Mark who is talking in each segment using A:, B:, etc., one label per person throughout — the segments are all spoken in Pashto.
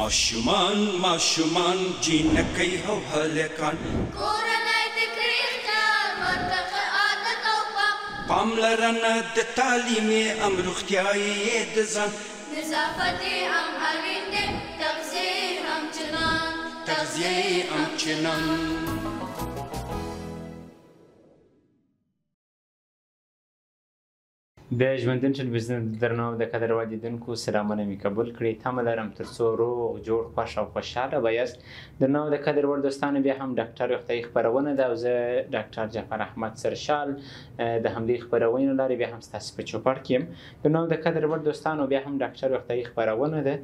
A: ماشومان ماشومان جینکۍ او هلکان
B: کورنۍ د کړي خیال ورته ښه عادت او
A: پاملرنه د تعلیمي ام روغتیایي د ځان
B: نظافت هم اړین دی تغذیه هم چنان
C: د ژوندون ټلویزیون درنو د قدر والیدونکو سلامونه مې قبول کړئ. تمه لرم تر څو روغ جوړ خوښ او خوشحاله به یاست. درنو د قدر وړ دوستانو بیا هم ډاکټر روغتیایي خپرونه ده او زه ډاکټر جعفر احمد سرشال د همدې خپرونې له لارې بیا هم ستاسو په چوپړ کې یم. درنو د قدر وړ دوستانو بیا هم ډاکټر روغتیایي خپرونه ده.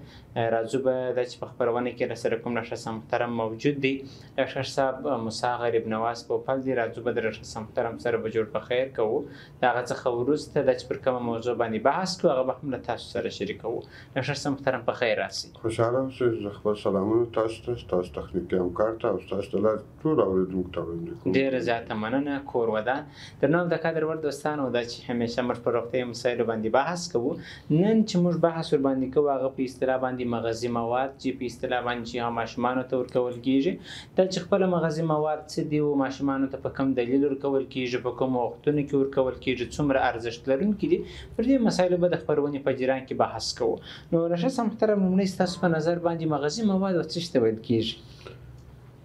C: راځو به دا چې په خپرونه کې راسره کوم ډاکټر محترم موجود دی ډاکټر صاحب موسی غریب نواز پوپل دی. راځو به د ډاکټر محترم سره به جوړ په خیر کوو. د هغه څخه وروسته د چې پر کومه موضوع باندې بحث کوو هغه به هم له تاسو سره شریکوو. ډاکټر صاحب محترم په خیر راسئ.
D: خوشحاله اوسئ. زه خپل سلامونه تاسو ته ستاسو تخنیکي همکار ته او ستاسو د لارې ټولو اورېدونکو ته وړاندې کوم.
C: ډېره زیاته مننه. کور ودان. درنو د قدر وړ دوستانو دا چې همیشه موږ په روغتیایي مسایلو باندې بحث کوو. نن چې موږ بحث ورباندې کوو هغه په اصطلاح باندې مغذي مواد چې په اصطلاح باندې چې ماشومانو ته ورکول کېږي. دا چې خپله مغذي مواد څه دي او ماشومانو ته په کوم دلیل ورکول کېږي په کومو وختونو کې ورکول کېږي څومره ارزښت لرونکي دي پر دې مسایلو به د خپرونې په جریان کې بحث کوو. نو ډاکټر صاحب محترم لومړی ستاسو په نظر باندې مغذي مواد څه شي ته ویل کېږي؟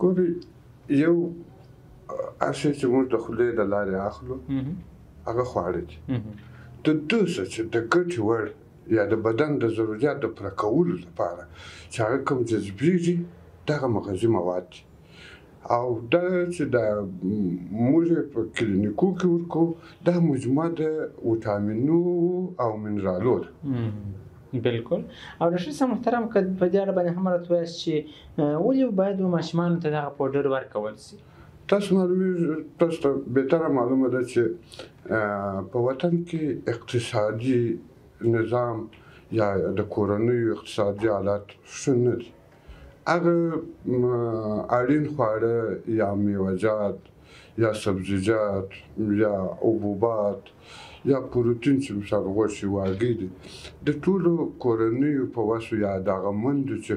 D: ګورئ یو هر شی چې موږ د خولې له لارې اخلو هغه خواړه دي. د دوی څه چې د ګټې وړ یا د بدن د ضرورتو پوره کولو لپاره چې هغه کوم جذبېږي دغه مغذي مواد دي. او دا چې د موږ په کلینیکو کې ورکوو دا مجموعه د ویټامینو او منرالو ده.
C: بالکل. او ډاکټر صاحب محترم که په دې اړه باندې هم راته ووایاست چې ولې باید ماشومانو ته دغه پوډر ورکول شي؟
D: تاسو ته بهتره معلومه ده چې په وطن کې اقتصادي نظام یا د کورنیو اقتصادي حالات ښه نه دي. هغه اړین خواړه یا میوه‌جات یا سبزیجات یا حبوبات یا پروتین چې مثال غوښې واګې دي د ټولو کورنیو په وسو یا دغه مندو چې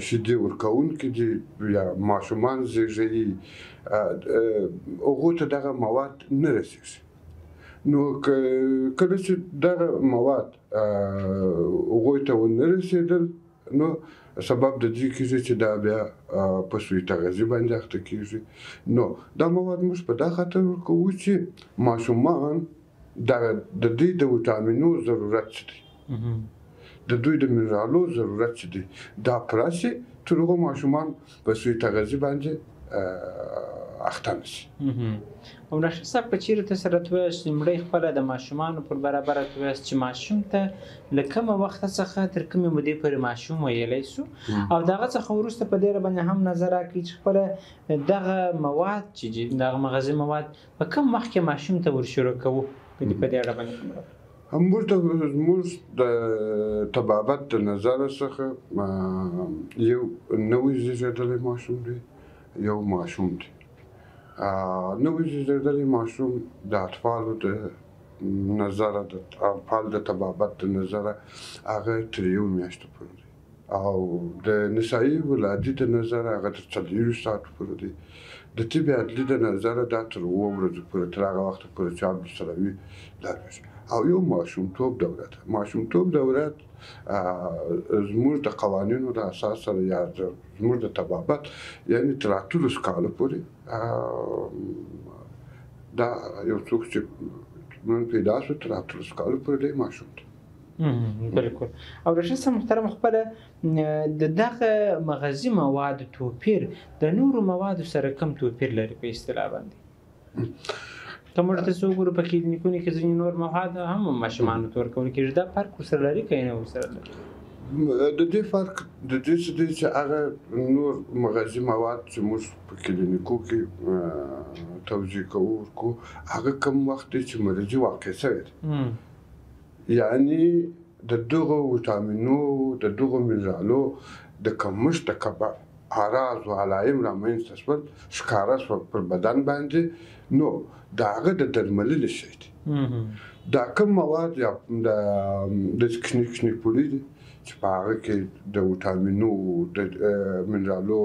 D: شیدې ورکوونکي دي یا ماشومان زېږوي هغو ته دغه مواد نه رسېږي. نو کله چې دغه مواد هغوی ته ونه رسېدل نو سبب د دې کېږي چې دا بیا په سوء تغذیې باندې اخته کېږي. نو دا مواد موږ په دا خاطر ورکوو چې ماشومان د دوی د ویټامینو ضرورت څه دی د دوی د منرالو ضرورت څه دی دا پوره شي تر هغو ماشومان په سوء تغذیې باندې اخته نه شي.
C: او ډاکټر صاحب که چېرې ته سره راته ووایاست لومړی خپله د ماشومانو پر برابر راته ووایاست چې ماشوم ته له کومه وخته څخه تر کومې مودې پورې ماشوم ویلی سو او د هغه څخه وروسته په دې باندې هم نظر راکړي چې خپله دغه مواد چې دغه مغذي مواد په کوم وخت کې ماشوم ته ورشروع کوو په دې اړه باندې
D: موږ د طبابت د نظره څخه یو نوی زېږېدلی ماشوم دی یو ماشوم دی. نوی زېږېدلی ماشوم د اطفالو د نظره د اطفال د طبابت د نظره هغه تر 1 میاشتو پورې دی او د نسایي ولادي د نظره هغه تر 40 ساعتو پورې دی. د طب عدلي د نظره دا تر 7 ورځو پورې تر هغه وخته پورې چې عبدالسلامي لري. او یو ماشومتوب دوره ده. ماشومتوب دوره زموږ د قوانینو د اساس سره یا زموږ د طبابت یعنې تر 18 کاله پورې دا یو څوک چې نن پیدا شو تر 18 کاله پورې دی ماشوم دی.
C: بالکل. او ډاکټر صاحب محترم خپله د دغه مغذي موادو توپیر د نورو موادو سره کوم توپیر لري په اصطلاح باندې؟ که موږ ته څه وګورو په کلینیکونو کې ځینې نور مواد هم ماشومانو ته ورکول کېږي دا فرق ورسره لري که یې نه ورسره لري؟
D: د دې فرق د دې څه دی چې هغه نور مغذي مواد چې موږ په کلینیکو کې توضیح کوو ورکوو هغه کوم وخت دی چې مریضي واقع شوی دی یعنې د دغو ویټامینو د دغو منرالو د کمښت د اعراض او علایم رامنځته شول ښکاره شول پر بدن باندې نو د هغه د درمللو شی دی. دا کوم مواد یا د کښنې پولې دي چې په هغه کې د وټامینو د منرالو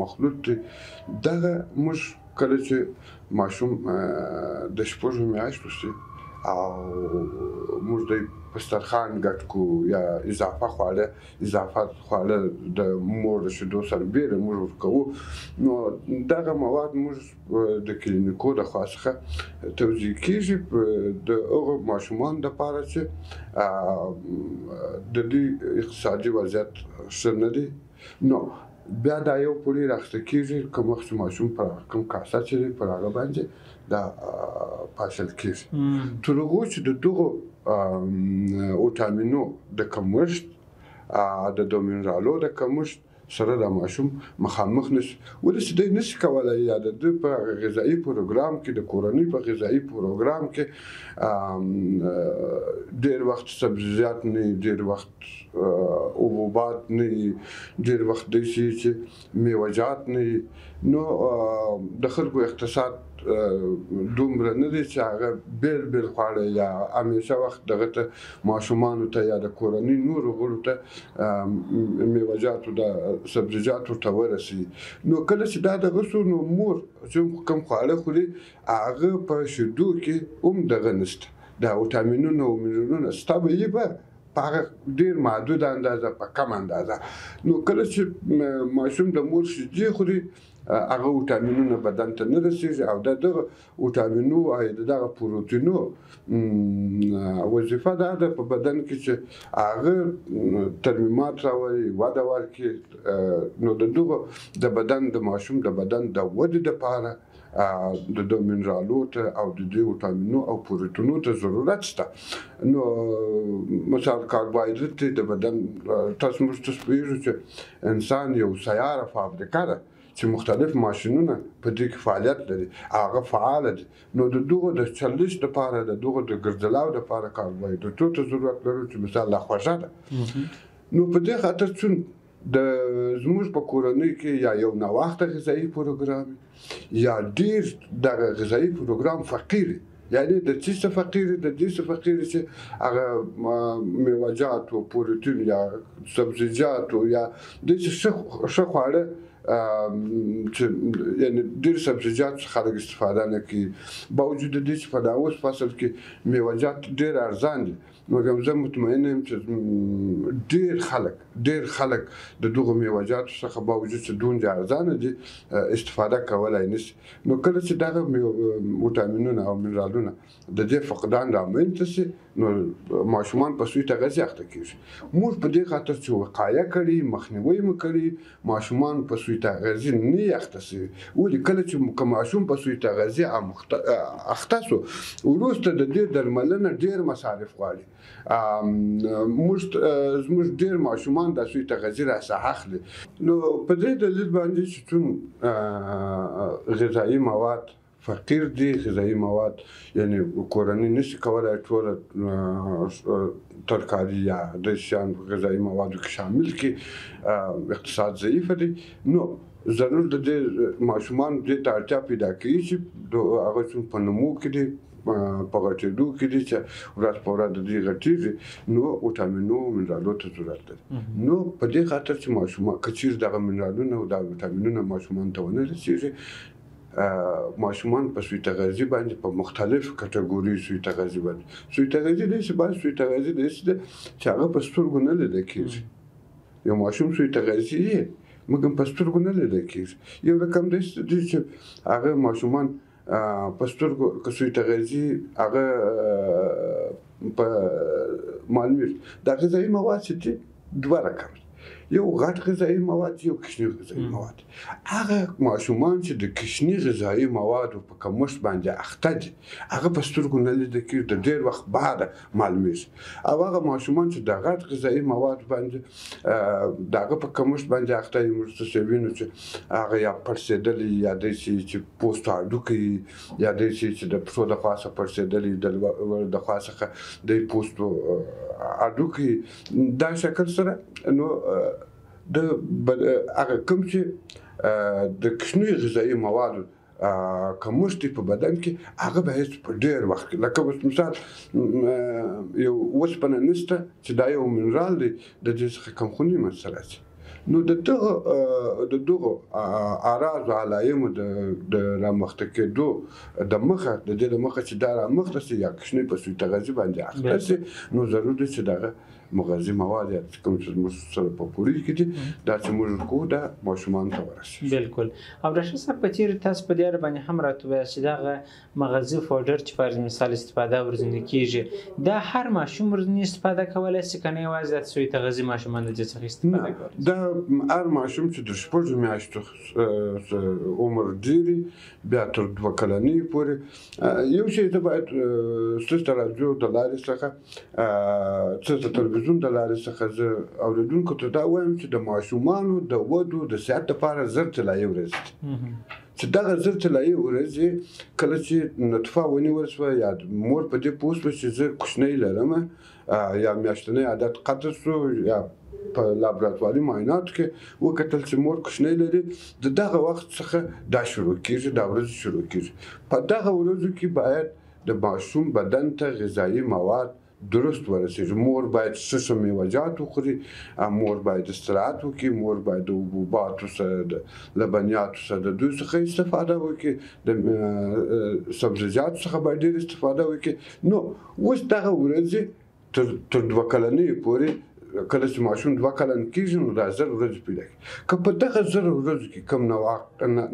D: مخلوط دی. دغه موږ کله چې ماشوم د شپږو میاشتو شي او موږ د دسترخوان ګډ کړو یا اضافه خواړه د مور د شیدو سره بیره موږ ورکوو، نو دغه مواد موږ د کلینیکو د خوا څخه توزیع کېږي د هغو ماشومانو دپاره چې د دوی اقتصادي وضعیت ښه نه دی. نو بیا دا یو پوړی راخیسته کېږي که مخکې ماشوم پر کوم کاسه چې دی پر هغه باندې دا پاشل کېږي تر هغو چې د دغو وټامینو د کمښت د منرالو د کمښت سره د ماشوم مخامخ نشي. ولې چې دی نشي کولی یا د ده په غذایي پروګرام کې د کورنۍ په غذایي پروګرام کې ډېر وخت سبزیجات نه وي، ډېر وخت حبوبات نه وي، ډېر وخت داسې چې میوه‌جات نه وي، نو د خلکو اقتصاد دومره نه دی چې هغه بیل خواړه یا همیشه وخت دغه ته ماشومانو ته یا د کورنۍ نورو غړو ته میوه‌جاتو د سبزیجاتو ته ورسوي. نو کله چې دا دغه شو نو مور چې کوم خواړه خوري هغه په شیدو کې هم دغه نشته، دا وټامینونه او منرالونه شته به یې به په هغه ډېر محدود اندازه په کم اندازه. نو کله چې ماشوم د مور شیدې خوري هغه وټامینونه بدن ته نه رسېږي او دغه وټامینو او دغه پروټینو وظیفه دا ده په بدن کې چې هغه ترمیمات راولي، وده ورکړي. نو دغه د بدن د ماشوم د بدن د ودې دپاره د منرالو ته او د دې وټامینو او پروټینو ته ضرورت شته. نو مثال کاربوهایدرېت د بدن تاسو موږ ته پوهېږو چې انسان یو سیاره فابریکه ده چې مختلف ماشینونه په دې کې فعالیت لري، هغه فعاله دي. نو د دغو د چلش دپاره د دغو د ګرځلاو دپاره کاربوهایدرېټو ته ضرورت لرو چې مثال لا خوږه ده. نو په دې خاطر چون زموږ په کورنۍ کې یا یو ناوخته غذایي پروګرام یا ډېر دغه غذایي پروګرام فقیر، یعنی د څه څه فقیر د دې څه فقیر چې هغه میوه‌جات او پروټین یا سبزیجات یا داسې ښه خواړه چې یعنی ډېر سبزیجات خلک استفاده نه کوي، باوجود د دې چې په دا اوس فصل کې میوه‌جات ډېر ارزان دي، مګر زه مطمئنه یم چې ډېر خلک د دغو میوه‌جاتو څخه باوجود چې دومره ارزانه دي استفاده کولی نشي. نو کله چې دغه وټامینونه او منرالونه د دې فقدان رامنځته شي نو ماشومان په سوی تغذیه اخته کېږي. موږ په دې خاطر چې وقایه کړي، مخنیوی مو کړي، ماشومان په سوی تغذیه نه اخته شوي. ولې کله چې ماشوم په سوی تغذیه اخته شو وروسته د دې درملنه ډېر مصارف غواړي. زموږ ډېر ماشومان د سوی تغذیه راڅخه اخلي. نو په دې دلیل باندې چې چون غذایي مواد فقیر دي، غذایي مواد یعنی کورنۍ نشي کولی ټوله ترکاري یا د شیان غذایي موادو کې شامل کړي، اقتصاد ضعیفه دی. نو ضرور د دې ماشومان دې ته اړتیا پیدا کوي چې هغه چون په نمو کې دي، په غټېدو کې دي چې ورځ په ورځ د دوی غټېږي، نو وټامینو منرالو ته ضرورت لري. نو په دې خاطر چې ماشومان که چیرې دغه منرالونه او دا وټامینونه ماشومانو ته ونه رسېږي، ماشومان په سوی تغذیه باندې په مختلف کټګوري سوی تغذیه باندې سوی تغذیه داسې باندې سوی تغذیه داسې ده چې هغه په سترګو نه لیدل کېږي. یو ماشوم سوی تغذیه مګر په سترګو نه لیدل کېږي. یو رقم داسې دی چې هغه ماشومان په سترګو که سوی تغذیه هغه په معلومیږي. دا غذایي مواد چې دي دوه رقم، یو غټ غذایي مواد، یو کوچني غذایي مواد. هغه ماشومان چې د کوچني غذایي موادو په کمښت باندې اخته دي هغه په سترګو نه لیدل کېږي، د ډېر وخت بعده معلومیږي. او هغه ماشومان چې د غټ غذایي مواد باندې د هغه په کمښت باندې اخته دي، موږ څه وینو چې هغه یا پړسېدلي یا داسې چې پوست هډوکي یا داسې چې د پښو د خوا څخه پړسېدلي، د خوا څخه د پوستو هډوکي دا شکل سره. نو د هغه کوم چې د کوچنیو غذایي موادو کمښت په بدن کې هغه باید په ډېر وخت کې لکه اوس مثال یو اوسپنه نشته چې دا یو منرال دی د دې څخه کمخوني منځته راځي نو د دغو اعراضو علایمو د رامخته کېدو د مخه د دې د مخه چې دا رامخته سي یا کوچنی په سوی تغذیه باندې اخته سي نو ضروري ده چې دغه مغذي مواد یا کوم چې موږ سره په پوری کې دي دا چې موږ کوو دا ماشومان ته ورسي
C: بالکل او ډاکټر صاحب په تیر تاسو په دې اړه باندې هم راته وایي چې دغه مغذي فوډر چې فرض مثال استفاده ورځنی کیږي دا هر ماشوم ورځنی استفاده کولای شي کنه یوازې د سوی تغذیه ماشومان د څخه استفاده کوي
D: دا هر ماشوم چې د شپږو میاشتو عمر ډیری بیا تر 2 کلنۍ پورې یو شی ته باید ستاسو راځو د لارې څخه څه تلویزیون د لارې څخه زه اوریدونکو ته دا وایم چې د ماشومانو د ودو د صحت لپاره زر طلایي ورځ چې دغه زر طلایي ورځې کله چې نطفه ونیول شوه یا مور په دې پوه شوه چې زه کوچنی لرم یا میاشتنی عادت قطع شو یا په لابراتواري معایناتو کې وکتل چې مور کوچنی لري د دغه وخت څخه دا شروع کېږي دا ورځ شروع کېږي په دغه ورځو کې باید د ماشوم بدن ته غذایي مواد درست ورسیږي مور باید څه میوه‌جات وخوري مور باید استراحت وکړي مور باید د حبوباتو سره د لبنیاتو سره د دوی څخه استفاده وکړي د سبزیجاتو څخه باید ډېر استفاده وکړي نو اوس دغه ورځې تر 2 کلنۍ پورې کله چې ماشوم 2 کلن کېږي نو دا 1000 ورځې پیدا کوي که په دغه 1000 ورځو کې کوم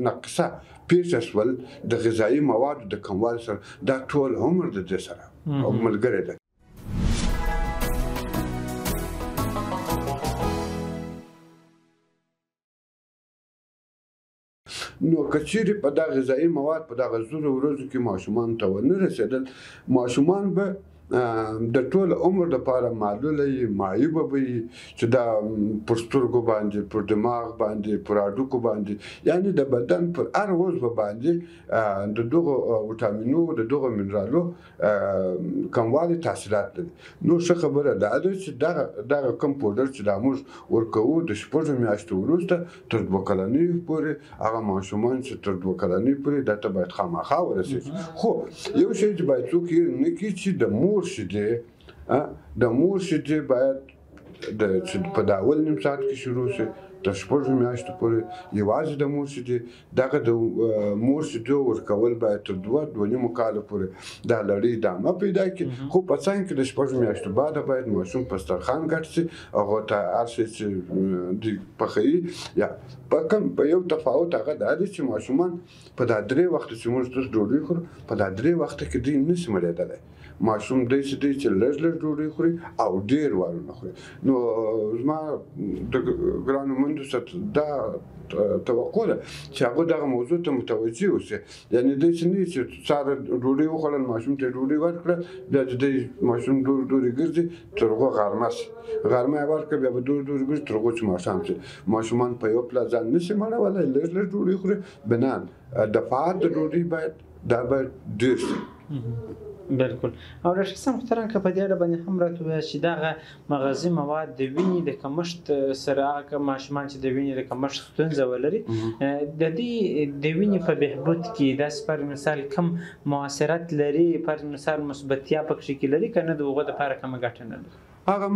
D: نقصه پیښه شول د غذایي موادو د کموالي سره دا ټول عمر د دې سره ملګری ده نو کچېرې په دغه غذایي مواد په دغه 1000 ورځو کې ماشومان ته ونه رسېدل ماشومان به د ټول عمر لپاره معلوله معیوبه به چې دا پر سترګو باندې پر دماغ باندې پر هډوکو باندې یعنی د بدن پر هر عضو باندې د دغو ویټامینو د دغو منرالو کموالی تاثیرات لري نو ښه خبره دا ده چې دغه کم پوډر چې دا موږ ورکوو د 6 میاشتو وروسته تر 2 کلنۍ پورې هغه ماشومان چې تر 2 کلنۍ پورې دا ته باید خامخا ورسېږي خو یو شی چې باید څوک یې نه کړي چې د مور شیدې باید په دا اول نیم ساعت کې شروع شي تر 6 میاشتو پورې یوازې د مور شیدې دغه د مور شیدو ورکول باید تر 2.5 کاله پورې دا لړۍ ادامه پیدا کړي خو په څنګ کې د 6 میاشتو بعد باید ماشوم په دسترخوان ګډ شي هغه ته هر شی چې د پخوي یا په یو تفاوت هغه دا دی چې ماشومان په دا 3 وخت چې موږ تاسو ډوډۍ خورو په دا 3 وخت کې دوی نشي مړېدلی ماشوم داسې چې لږ ډوډۍ خوري او ډېر وارونه خوري نو زما د ګرانو مندو سره دا توقع ده چې هغه دغه موضوع ته متوجه اوسي یعنی داسې نه چې ساره ډوډۍ وخوړل ماشوم ته ډوډۍ ورکړه بیا د ماشوم ډورې ګرځي تر هغو غرمه شي غرمه یې ورکړه بیا به ډورې ګرځي تر هغو چې ماښام شي ماشومان په یو پله ځان نشي مړولی لږ ډوډۍ خوري بنان دفعات د ډوډۍ باید ډېر شي
C: بالکل او ډاکټر صاحب محترم که په دې اړه باندې هم راته ووایاست چې دغه مغذي مواد د وینې د کمښت سره هغه ماشومان چې د وینې د کمښت ستونزه ولري د دې د وینې په بهبود کې داسې پر مثال کم مؤثرات لري پر مثال مثبتیا پکې کې لري که نه د هغو دپاره کومه ګټه نه لري
D: هغه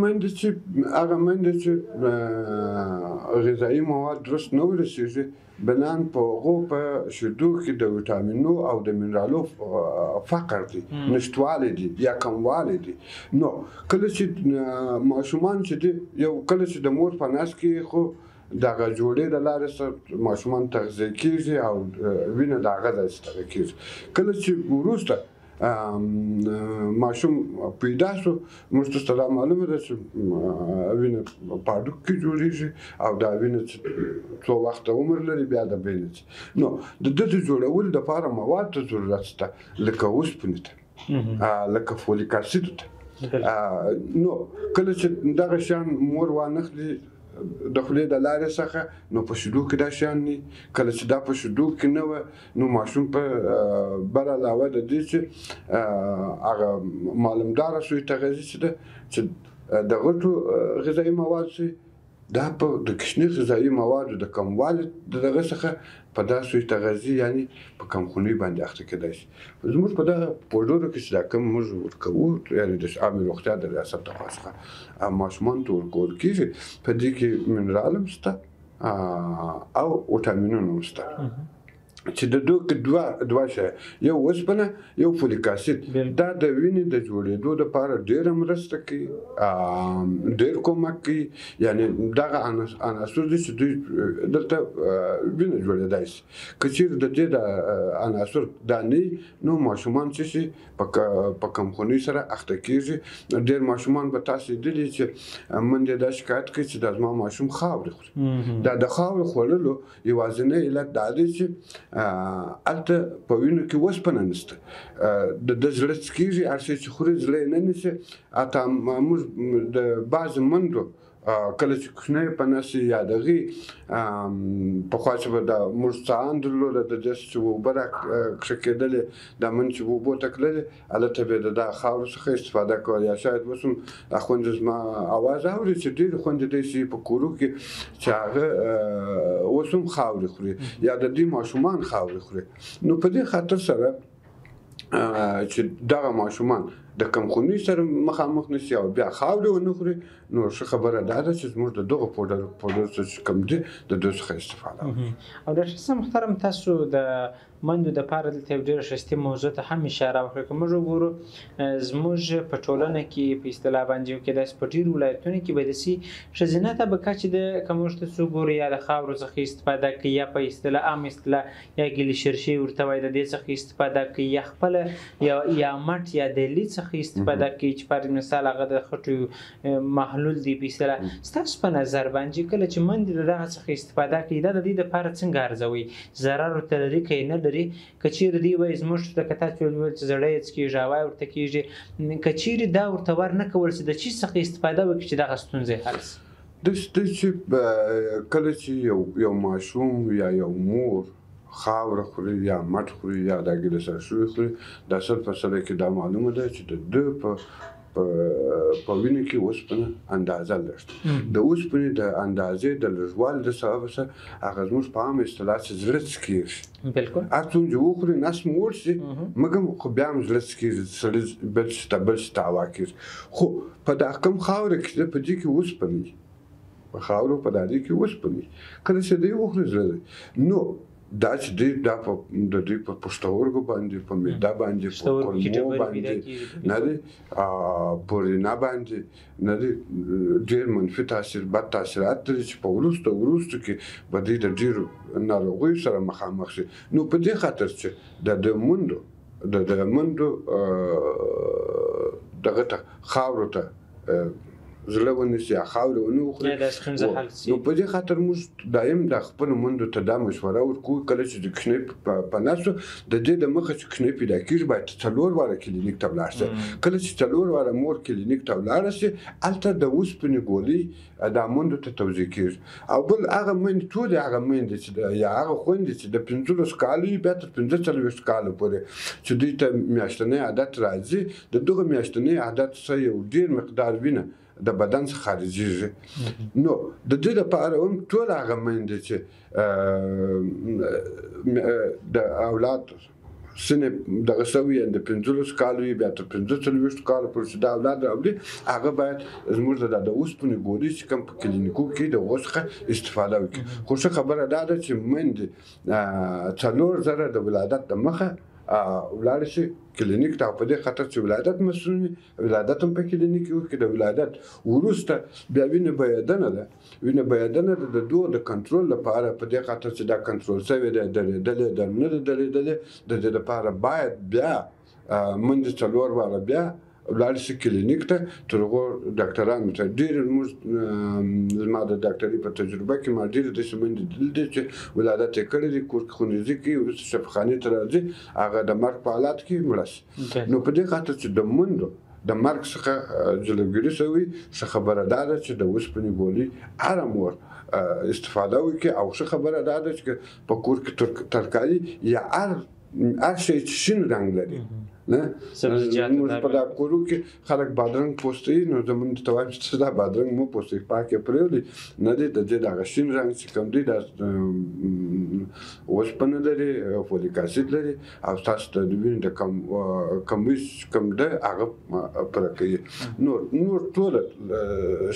D: میندې چې غذایي مواد درست نه ورسېږي بنان په هغو په شیدو کې د ویټامینو او د منرالو فقر دی نشتوالی دی یا کموالی دی نو کله چې ماشومان چې دی یو کله چې د مور په نس کې خو دغه جوړې د لارې سره ماشومان تغذیه کېږي او وینه د هغه ځای څخه کېږي کله چې وروسته ماشوم پیدا شو موږ ته دا معلومه ده چې وینه په هډوکو کې جوړېږي او دا وینه چې څو وخته عمر لري بیا د بینه نو د ده د جوړولو دپاره مواد ته ضرورت شته لکه اوسپنې ته لکه فولیک اسیدو ته نو کله چې دغه شیان مور وانخلي د خولې د لارې څخه نو په شیدو کې دا شیان نه کله چې دا په شیدو کې نه وه نو ماشوم په بل علاوه د دې چې هغه معلومداره سوی تغذیه چې ده چې د غټو غذایي مواد شي دا په د کوچني غذایي موادو د کموالي د دغه څخه په داسې تغذیه یعنی په کمخوني باندې اخته کېدای شي. زموږ په دغه پوډرو کې چې دا کوم موږ ورکوو یعنی د عامې روغتیا د ریاست لخوا څخه ماشومانو ته ورکول کېږي، په دې کې منرال هم شته او وټامینونه هم شته چې د دوه شی، یو اوسپنه یو فولیک اسید. دا د وینې د جوړېدو لپاره ډېره مرسته کوي، ډېر کومک کوي. یعنی دغه عناصر دي چې دوی دلته وینه جوړېدای شي. که چېرې د دې د عناصر دا نه وي نو ماشومان چې شي په کمخونۍ سره اخته کېږي. ډېر ماشومان به تاسو لیدلي چې مندې دا شکایت کوي چې دا زما ماشوم خاورې خوري. دا د خاورې خوړلو یوازینی علت دا دی چې هلته په وینو کې اوسپنه نشته. د زړه څکېږي، هر شی چې خوري زړه یې نه نیسي. حتی موږ د بعضې مندو کله چې کوچنی په نس یا د هغې پخوا چې به دا موږ څهان درلوده د داسې چې اوبه راکښه کېدلې، دا مند چې به اوبو ته تللې هلته به یې د دغه خاورو څخه استفاده کوله. یا شاید اوس هم خویندې زما اواز اوري چې ډېرې خویندې داسې په کورو کې چې هغه اوس هم خاورې خوري یا د دوی ماشومان خاورې خوري. نو په دې خاطر سره چې دغه ماشومان د کمخونۍ سره مخامخ نشي او بیا خاورې ونه خوري، نو ښه خبره دا ده چې زموږ د دغه پوډر چې کوم دي د دوی څخه استفاده وکړو.
C: او ډاکټر صاحب محترم، تاسو د مندو دپاره دلته یو ډېره ښایستې موضوع ته هم اشاره وکړه. که موږ وګورو زموږ په ټولنه کې په اصطلاح باندې یو کېدای شي په ډېرو ولایتونو کې به داسې ښځینه طبقه چې د که موږ تاسو وګورو یا د خاورو څخه استفاده کوي یا په اصطلاح عام اصطلاح یا ګیلي شرشۍ ورته وایي، د دې څخه استفاده کوي یا خپله یا مټ یا دیلي څخه استفاده کوي چې پر مثال هغه د خټو محلول دی په اصطلاح. ستاسو په نظر باندې کله چې مندې د دغه څخه استفاده کوي دا د دې دپاره څنګه ارزوئ؟ ضرر ورته لري که یې نه لري؟ که چېرې دوی وایي زموږ ته که تاسو وویل چې زړه یې څکېږي، هوا یې ورته کېږي، که چېرې دا ورته ور نه کول شي د چی څخه استفاده وکړي چې دغه ستونزې حل شي؟
D: داسې دی چې کله چې یو ماشوم یا یو مور خاوره خوري یا مټ خوري یا د ګیله شرشۍ خوري، دا 100% کې دا معلومه ده چې د ده په وینې کې اوسپنه اندازه لري. د اوسپنې د اندازې د لږوالي د سبب سره هغه زموږ په عامه اصطلاح چې زړه څکېږي.
C: بالکل
D: هر څومره وخوري نس مو وړ شي مګر خو بیا هم زړه څکېږي، سړی بل شي ته هوا کېږي. خو په دا کوم خاوره کې په دې کې اوسپنه وي، په خاورو په دې کې اوسپنه وي. کله چې دوی وخوري زړه نو دا چې دوی دا د دوی په پښتورګو باندې، په معده باندې، په کولمو باندې نه دی، په رینه باندې نه دی، ډېر منفي تاثیر بد تاثیرات لري چې په وروستو کې به دوی د ډېرو ناروغیو سره مخامخ شي. نو په دې خاطر چې د مندو دغه ته خاورو ته زړه ونیسي یا خاوره ونه وخوري، نو په دې خاطر موږ دایم د خپلو مندو ته دا مشوره ورکوو کله چې د کوچنۍ په نسو د دې د مخه چې کوچنۍ پیدا کېږي باید 4 واره کلینیک ته ولاړ شي. کله چې 4 واره مور کلینیک ته ولاړه شي هلته د اوسپنې ګولۍ دا مندو ته توضیح کېږي. او بل هغه مندې ټولې هغه مندې چې یا هغه خویندې چې د 15 کالو وي بیا تر 45 کالو پورې چې دوی ته میاشتنی عادت راځي، د دغه میاشتنی عادت څخه یو ډېر مقدار وینه د بدن څخه خارجېږي. نو د دې لپاره هم ټول هغه میندې چې د اولاد سنې دغه شوي د 15 کالو وي بیا تر 45 کالو پورې چې د اولاد راوړي هغه باید زموږ د اوسپنې ګولۍ چې کوم په کلینیکو کې د هغو څخه استفاده وکړي. خو ښه خبره دا ده چې میندې 4 زره د ولادت د مخه ولاړ شي کلینیک ته. په دې خاطر چې ولادت مسؤل وي، ولادت هم په کلینیک کې وکړي. د ولادت وروسته بیا وینې بهېدنه ده، وینې بهېدنه د دوه د کنټرول لپاره په دې خاطر چې دا کنټرول شوی دی، درېدلې ده نه ده درېدلې، د دې لپاره باید بیا مندې 4 واره بیا ولاړ شي کلینیک ته. تر هغو ډاکټرانو ته ډېر موږ زما د ډاکټري په تجربه کې ما ډېرې داسې مندې لیدلې چې ولادت یې کړی دی، کور کې خونریزي کوي، وروسته شفاخانې ته راځي، هغه د مرګ په حالات کې مړه شي. نو په دې خاطر چې د مندو د مرګ څخه جلوګیري شوي، ښه خبره دا ده چې د اوسپنې ګولۍ هره مور استفاده وکړي. او ښه خبره دا ده چې په کور کې ترکاري یا هر شی چې شین رنګ لري نه
C: سبزیجات
D: موږ په دا کورو کې خلک بادرنګ پوستوي نو زمونږ ته وایم چې دا بادرنګ مو پوستوي پاک یې پرېولي نه دی د دې دغه شین رنګ چې کوم دی دا اوسپنه لري فولیک اسید لري او ستاسو د وینې د کمویش کوم دی هغه پوره کوي نور ټول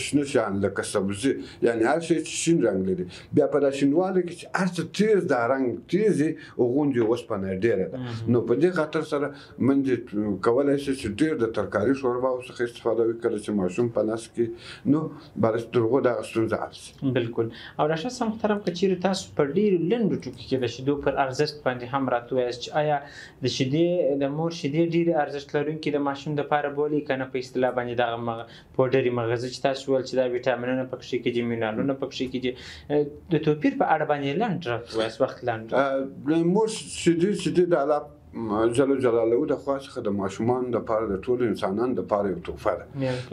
D: شنه شیان لکه سبزي یعنې هر شی چې شین رنګ لري بیا په دا شینوالي کې چې هر څه تیز دا رنګ تیز وي غونډې اوسپنه ډېره ده نو په دې خاطر سره منځ کولی شي چې ډېر د ترکاري شورباو څخه استفاده وکړي کله چې ماشوم په نس کې نو بلس درغو دغه ستونزه حل شي
C: بالکل او ډاکټر صاحب محترم که چیرې تاسو په ډېرو لنډو ټکو کې د شیدو پر ارزښت باندې هم راته ووایاست چې آیا د شیدې د مور شیدې ډېرې ارزښت لرونکي د ماشوم دپاره بولي که نه په اصطلاح باندې دغه پوډري مغذي چې تاسو ویل چې دا ویټامینونه پکښې کې دي منرالونه پکښې کې دي د توپیر په اړه باندې لنډ راته ووایاست وخت لنډ
D: مور شیدې د الله جل جلاله د خوا څخه د ماشومانو دپاره د ټولو انسانانو دپاره یو تحفه ده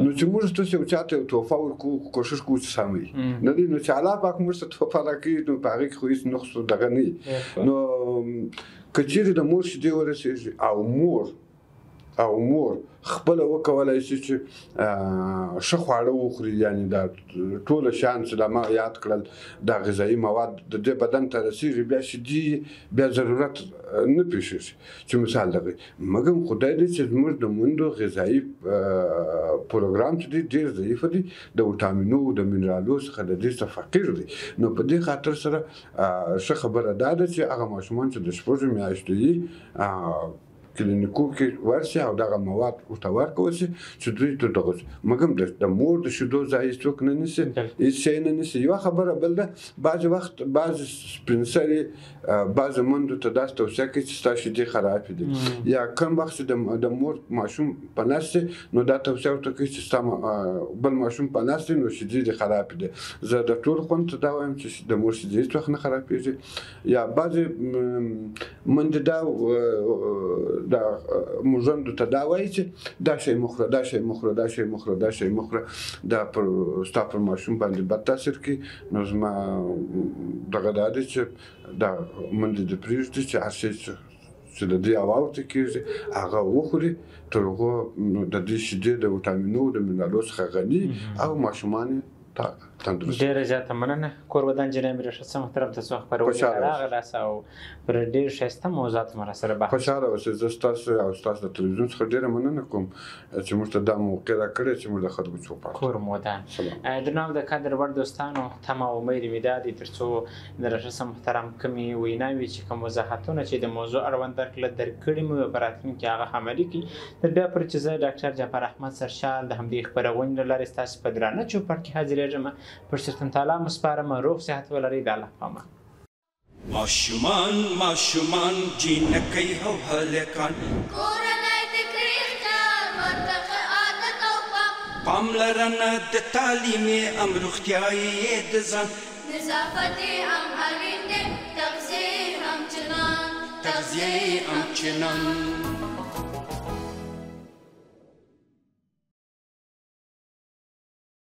D: نو چې موږ تاسو یو چاته یو تحفه ورکړو کوشش کوو چې سم وي نه دی نو چې الله پاک موږ ته تحفه راکړي نو په هغې کې خو هېڅ نقص دغه نه وي نو که چیرې د مور شیدې ورسېږي او مور خپله وکولی شي چې ښه خواړه وخوري یعنې دا ټوله شیان چې دا ما یاد کړل دا غذایي مواد د دې بدن ته رسېږي بیا شیدې بیا ضرورت نه پېښېږي چې مثال دغه مګر خدای دې چې زموږ د موندو غذایي پروګرام چې دی ډېر ضعیفه دی د ویټامینو د منرالو څخه د دې څخه فقیر دی نو په دې خاطر سره ښه خبره دا ده چې هغه ماشومان چې د شپږو میاشتو یي کلینیکو کې ورشي او دغه مواد ورته ورکول شي چې دوی ته دغه مګر د مور د شیدو ځای څوک نه نیسي هېڅ شی نه نیسي یوه خبره بل ده بعضې وخت بعضې سپین سرې بعضې میندو ته داسې توصیه کوي چې ستا شیدې خرابې دي یا کم وخت چې د مور ماشوم په نس دی نو دا توصیه ورته کوي چې ستا بل ماشوم په نس دی نو شیدې دې خرابې دي زه د ټول خوند ته دا وایم چې د مور شیدې هېڅ وخت نه خرابېږي یا بعضې میندې دا موږندو ته دا وایي چې دا شی مه خوره دا شی مه خوره دا شی مه خوره دا شی مه خوره دا ستا پر ماشوم باندې بد تاثیر کوي نو زما دغه دا دی چې دا میندې دې پرېږدي چې هر شی چې د دې هوا ورته کېږي هغه وخوري تر هغو د دې شیدې د ویټامینو د منرالو څخه غني او ماشومان
C: ډېره زیاته مننه کوربدان جناب رشید صاحب محترم تاسو خپرونې راغلاست او پر ډېر ښایسته موضوعات مو راسره بحث
D: خوشحاله اوسئ زه ستاسو او ستاسو د تلویزیون څخه ډېره مننه کوم چې موږ ته دا موقع راکړې چې موږ د خلکو څخه وپاړو
C: کور مو ودان جناب د قدر وړ دوستانو تمه او امید مې دا دی تر څو د رشید صاحب محترم کومې ویناوې چې کوم وضاحتونه چې د موضوع اړوند درکړي مو په راتلونکي کې هغه عملي کړي تر بیا پورې چې زه ډاکټر جعفر احمد سرشال د همدې خپرونې له لارې ستاسو په درانه چوپړ کې حاضرېږم پر شرطن تعالی مسپارم روغ صحت ولرئ د الله په امان
A: ماشومان جینکۍ او هلکان
B: کورنۍ د کریختار ورته عادت او
A: پاملرنه د تعلیم ام روغتیايي د ځان
B: نظافت هم اړین دی تغذیه هم چنان